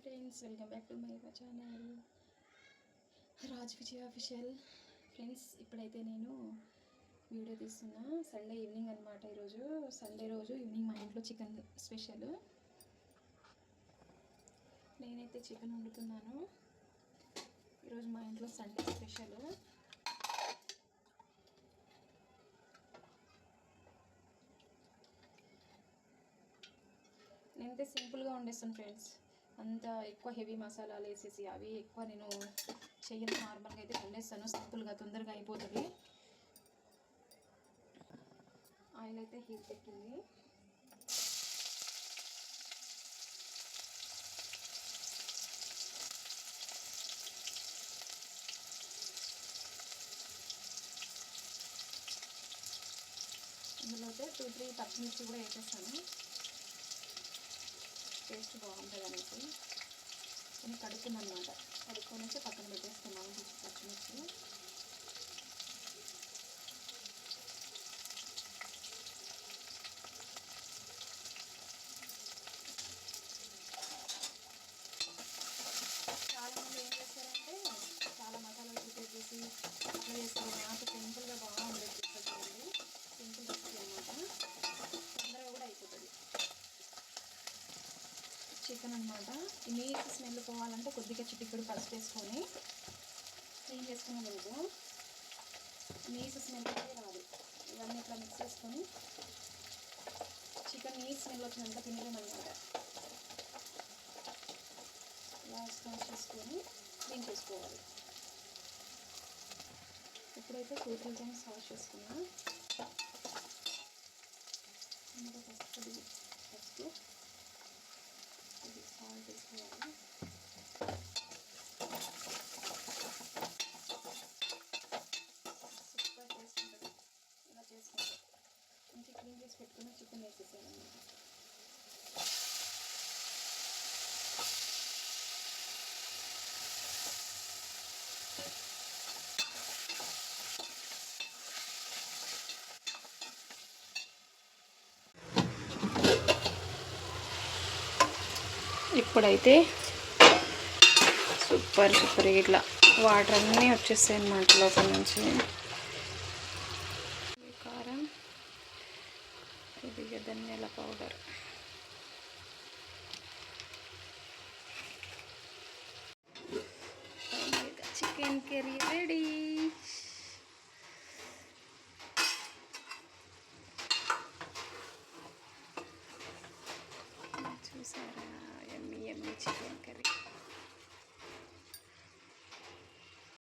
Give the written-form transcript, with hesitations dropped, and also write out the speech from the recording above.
Friends, welcome back to my channel Raj Vijay official. Friends, ఇప్పుడైతే నేను video తీస్తున్నా. సండే ఈవినింగ్ అనమాట. ఈరోజు సండే రోజు ఈవినింగ్ మా ఇంట్లో చికెన్ స్పెషల్. నేనైతే చికెన్ వండుతున్నాను. ఈరోజు మా ఇంట్లో సండే స్పెషల్. నేనైతే సింపుల్గా వండేస్తాను ఫ్రెండ్స్. అంత ఎక్కువ హెవీ మసాలాలు వేసేసి అవి ఎక్కువ నేను చెయ్యను. నార్మల్గా అయితే వండేస్తాను. సింపుల్గా తొందరగా అయిపోతుంది. ఆయిల్ అయితే హీట్ పెట్టింది. ఇందులో అయితే 2-3 పచ్చిమిర్చి కూడా వేసేస్తాను. టేస్ట్ బాగుంటుంది అనేసి నేను కడుక్కున్నాను అనమాట. కడుక్కొనేసి పక్కన పెట్టేస్తున్నాను పచ్చిమిర్చి. చాలామంది ఏం చేస్తారంటే చాలా మసాలాలు ప్రిపేర్ చేసి అట్లా చేస్తారు. నాకు సింపుల్గా బాగుండేది చూడండి. సింపుల్ రెసిపీ అనమాట. తొందరగా కూడా అయిపోతుంది. చికెన్ అనమాట. ఈ నీట్ స్మెల్ పోవాలంటే కొద్దిగా చిటికెడు పసుపు వేసుకొని క్లీన్ చేసుకునే లేదు. నీస్ స్మెల్ అయితే రాదు. ఇవన్నీ ఇట్లా మిక్స్ చేసుకొని చికెన్ నీస్ స్మెల్ వచ్చినంత తినలేమన్నమాట. ఇలా స్మాష్ చేసుకొని క్లీన్ చేసుకోవాలి. ఇప్పుడైతే 2-3 టైమ్స్ వాష్ చేసుకున్నా. ఇంకా పసుపు ఇది సాల్ట్ వేసుకోవాలి. సూపర్ టేస్ట్ ఉంటుంది ఇలా చేసుకుంటే. మంచి క్లీన్ చేసి పెట్టుకుని చికెన్ వేసేసాను అన్నమాట. ఇప్పుడైతే సూపర్ ఇట్లా వాటర్ అన్నీ వచ్చేస్తాయి అన్నమాట లోపల నుంచి. కారం, కొద్దిగా ధనియాల పౌడర్, చికెన్ కర్రీ రెడీ. చూసారా, ఎమ్మి ఎమ్మి చికెన్ కర్రీ.